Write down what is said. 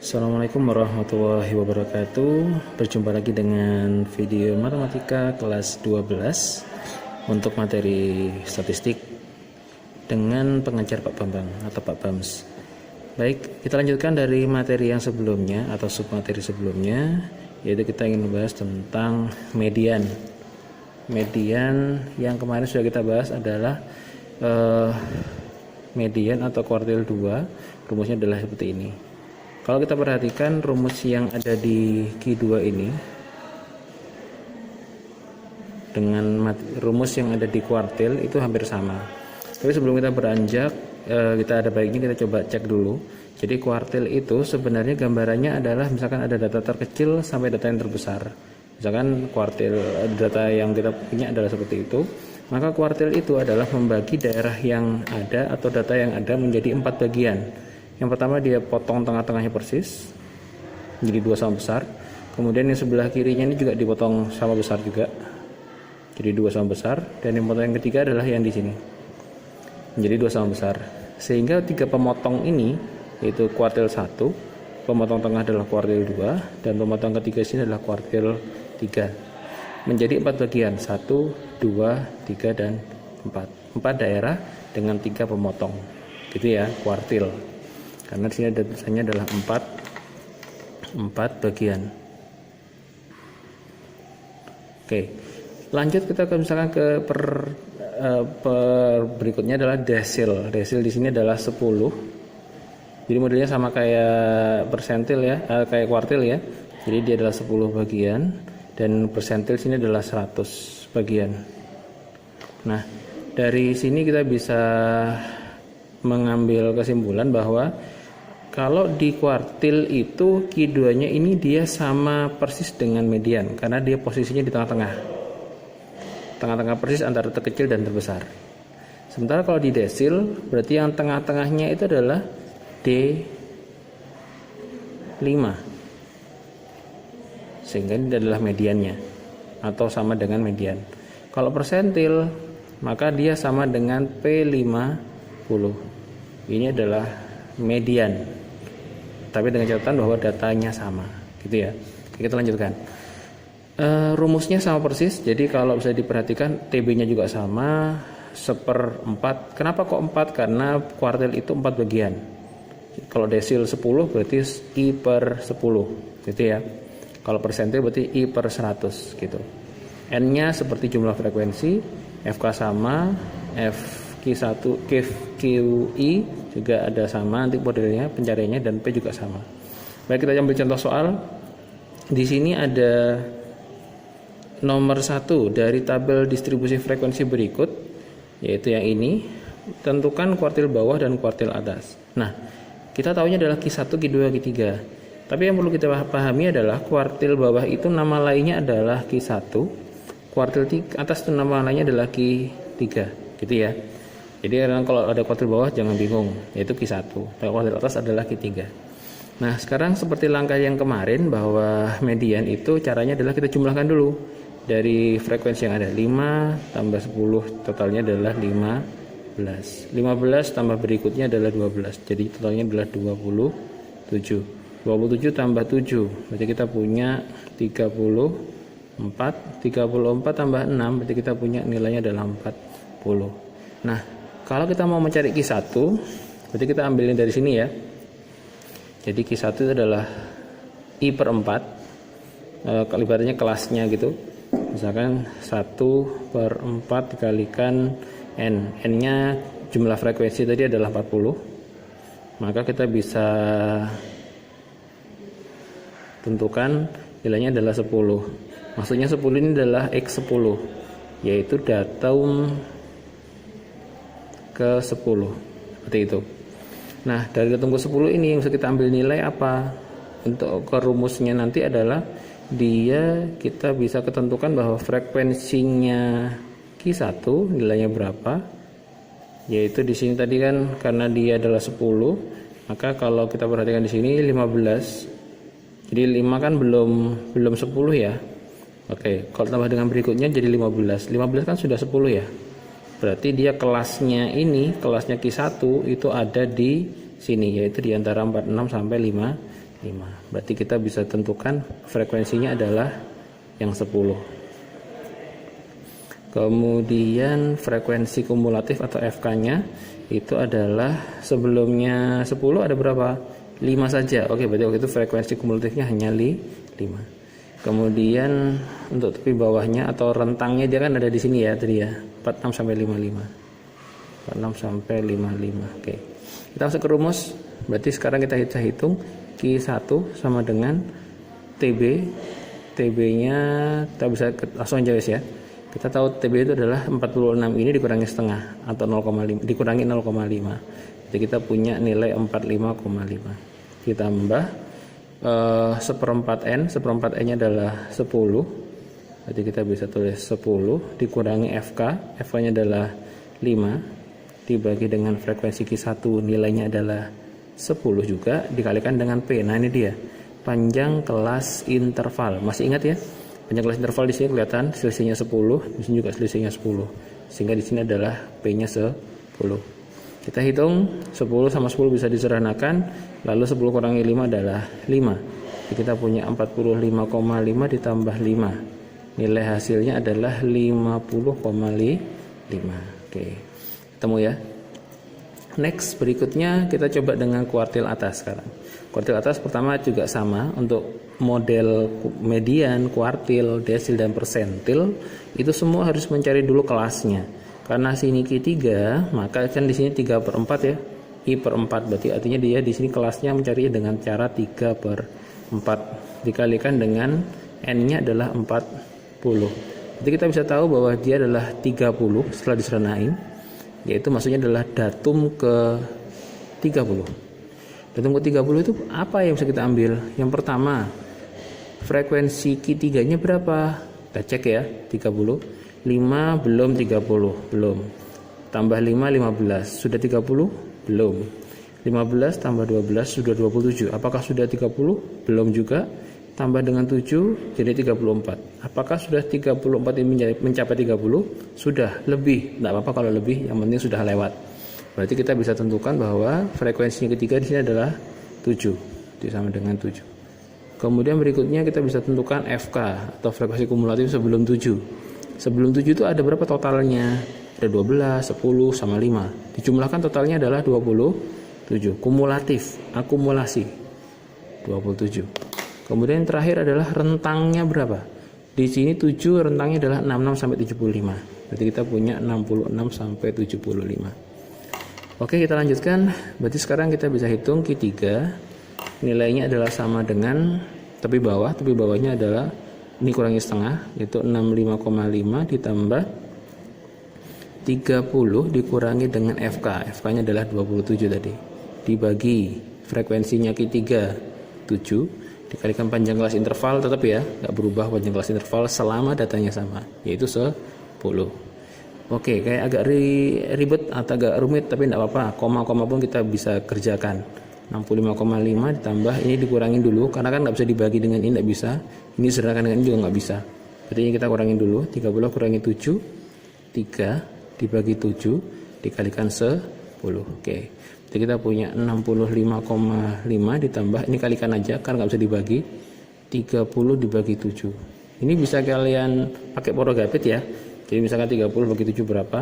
Assalamualaikum warahmatullahi wabarakatuh. Berjumpa lagi dengan video matematika kelas 12 untuk materi statistik dengan pengajar Pak Bambang atau Pak Bams. Baik, kita lanjutkan dari materi yang sebelumnya atau submateri sebelumnya, yaitu kita ingin membahas tentang median. Median yang kemarin sudah kita bahas adalah median atau kuartil 2. Rumusnya adalah seperti ini. Kalau kita perhatikan rumus yang ada di Q2 ini dengan rumus yang ada di kuartil itu hampir sama. Tapi sebelum kita beranjak, kita ada baiknya kita coba cek dulu. Jadi kuartil itu sebenarnya gambarannya adalah misalkan ada data terkecil sampai data yang terbesar. Misalkan kuartil data yang kita punya adalah seperti itu. Maka kuartil itu adalah membagi daerah yang ada atau data yang ada menjadi 4 bagian. Yang pertama dia potong tengah-tengahnya persis jadi 2 sama besar. Kemudian yang sebelah kirinya ini juga dipotong sama besar juga jadi 2 sama besar. Dan yang potong yang ketiga adalah yang di sini menjadi 2 sama besar. Sehingga 3 pemotong ini yaitu kuartil 1, pemotong tengah adalah kuartil 2, dan pemotong ketiga sini adalah kuartil 3. Menjadi 4 bagian, 1, 2, 3, dan 4 daerah dengan 3 pemotong gitu ya, kuartil. Karena di sini tulisannya adalah 4 bagian. Oke, lanjut kita misalkan ke berikutnya adalah desil. Desil di sini adalah 10. Jadi modelnya sama kayak persentil ya, kayak kuartil ya. Jadi dia adalah 10 bagian dan persentil sini adalah 100 bagian. Nah, dari sini kita bisa mengambil kesimpulan bahwa kalau di kuartil itu Q2-nya ini dia sama persis dengan median karena dia posisinya di tengah-tengah. Tengah-tengah persis antara terkecil dan terbesar. Sementara kalau di desil berarti yang tengah-tengahnya itu adalah D5. Sehingga ini adalah mediannya atau sama dengan median. Kalau persentil maka dia sama dengan P50. Ini adalah median. Tapi dengan catatan bahwa datanya sama, gitu ya. Kita lanjutkan. Rumusnya sama persis. Jadi kalau bisa diperhatikan TB-nya juga sama, 1/4. Kenapa kok 4? Karena kuartil itu 4 bagian. Kalau desil 10 berarti I/10, gitu ya. Kalau persentil berarti I/100, gitu. N-nya seperti jumlah frekuensi, FK sama, QI juga ada sama nanti modelnya, pencariannya, dan P juga sama. Baik, kita ambil contoh soal. Di sini ada nomor 1 dari tabel distribusi frekuensi berikut, yaitu yang ini. Tentukan kuartil bawah dan kuartil atas. Nah, kita tahunya adalah Q1, Q2, Q3. Tapi yang perlu kita pahami adalah kuartil bawah itu nama lainnya adalah Q1, kuartil atas itu nama lainnya adalah Q3, gitu ya. Jadi kalau ada kuartil bawah jangan bingung, yaitu Q1. Kuartil atas adalah Q3. Nah, sekarang seperti langkah yang kemarin bahwa median itu caranya adalah kita jumlahkan dulu. Dari frekuensi yang ada 5 tambah 10 totalnya adalah 15. 15 tambah berikutnya adalah 12. Jadi totalnya adalah 27. 27 tambah 7 berarti kita punya 34. 34 tambah 6 berarti kita punya nilainya adalah 40. Nah, kalau kita mau mencari Q1 berarti kita ambilin dari sini ya. Jadi Q1 itu adalah I/4, ibaratnya kelasnya gitu. Misalkan 1/4 dikalikan N. N-nya jumlah frekuensi tadi adalah 40. Maka kita bisa tentukan nilainya adalah 10. Maksudnya 10 ini adalah X10, yaitu datum ke-10, seperti itu. Nah, dari datum ke-10 ini yang bisa kita ambil nilai apa? Untuk rumusnya nanti adalah kita bisa ketentukan bahwa frekuensinya Q1 nilainya berapa? Yaitu di sini tadi kan karena dia adalah 10, maka kalau kita perhatikan di sini 15. Jadi 5 kan belum 10 ya. Oke, kalau tambah dengan berikutnya jadi 15. 15 kan sudah 10 ya. Berarti dia kelasnya ini, kelasnya Q1 itu ada di sini, yaitu di antara 46 sampai Berarti kita bisa tentukan frekuensinya adalah yang 10. Kemudian frekuensi kumulatif atau FK-nya itu adalah sebelumnya 10 ada berapa? 5 saja. Oke, berarti waktu itu frekuensi kumulatifnya hanya 5. Kemudian untuk tepi bawahnya atau rentangnya dia kan ada di sini ya tadi ya, 46 sampai 55. 46 sampai 55. Oke. Kita masuk ke rumus. Berarti sekarang kita hitung Q1 sama dengan TB. TB-nya kita bisa langsung aja guys ya. Kita tahu TB itu adalah 46 ini dikurangi setengah atau 0,5 dikurangi 0,5. Jadi kita punya nilai 45,5. Ditambah seperempat N, seperempat N nya adalah 10. Berarti kita bisa tulis 10 dikurangi FK, FK nya adalah 5 dibagi dengan frekuensi Q1 nilainya adalah 10 juga dikalikan dengan P. Nah ini dia panjang kelas interval. Masih ingat ya? Panjang kelas interval di sini kelihatan selisihnya 10, di sini juga selisihnya 10. Sehingga di sini adalah P-nya 10. Kita hitung 10 sama 10 bisa disederhanakan, lalu 10 kurangi 5 adalah 5. Jadi kita punya 45,5 ditambah 5. Nilai hasilnya adalah 50,5. Oke. Ketemu ya? Next, berikutnya kita coba dengan kuartil atas sekarang. Kuartil atas pertama juga sama untuk model median, kuartil, desil dan persentil itu semua harus mencari dulu kelasnya. Karena sini Q3, maka kan di sini 3/4 ya. I/4 berarti artinya dia di sini kelasnya mencarinya dengan cara 3/4 dikalikan dengan N-nya adalah 40. Jadi kita bisa tahu bahwa dia adalah 30 setelah disederhanain. Yaitu maksudnya adalah datum ke 30. Datum ke 30 itu apa yang bisa kita ambil? Yang pertama, frekuensi Q3 nya berapa? Kita cek ya, 30. 5 belum 30, belum. Tambah 5, 15. Sudah 30? Belum. 15 tambah 12 sudah 27. Apakah sudah 30? Belum juga. Tambah dengan 7 jadi 34. Apakah sudah 34 ini mencapai 30? Sudah, lebih. Tidak apa-apa kalau lebih, yang penting sudah lewat. Berarti kita bisa tentukan bahwa frekuensi ketiga di sini adalah 7. Itu sama dengan 7. Kemudian berikutnya kita bisa tentukan FK atau frekuensi kumulatif sebelum 7. Sebelum 7 itu ada berapa totalnya? Ada 12, 10, sama 5. Dijumlahkan totalnya adalah 27. Kumulatif, akumulasi 27. Kemudian yang terakhir adalah rentangnya berapa? Di sini 7 rentangnya adalah 66 sampai 75. Berarti kita punya 66 sampai 75. Oke, kita lanjutkan. Berarti sekarang kita bisa hitung Q3. Nilainya adalah sama dengan tepi bawahnya adalah ini kurangi setengah, yaitu 65,5 ditambah 30 dikurangi dengan FK. FK-nya adalah 27 tadi. Dibagi frekuensinya Q3 7 dikalikan panjang kelas interval, tetap ya, nggak berubah panjang kelas interval selama datanya sama, yaitu 10. Oke, kayak agak ribet atau agak rumit, tapi tidak apa-apa. Koma-koma pun kita bisa kerjakan. 65,5 ditambah ini dikurangin dulu, karena kan nggak bisa dibagi dengan ini, nggak bisa. Ini sederhana dengan ini juga nggak bisa. Berarti ini kita kurangin dulu. 30 kurangi 7, 3 dibagi 7 dikalikan 10. Oke. Jadi kita punya 65,5 ditambah ini kalikan aja karena nggak bisa dibagi, 30 dibagi 7. Ini bisa kalian pakai Porogapit ya. Jadi misalkan 30 bagi 7 berapa?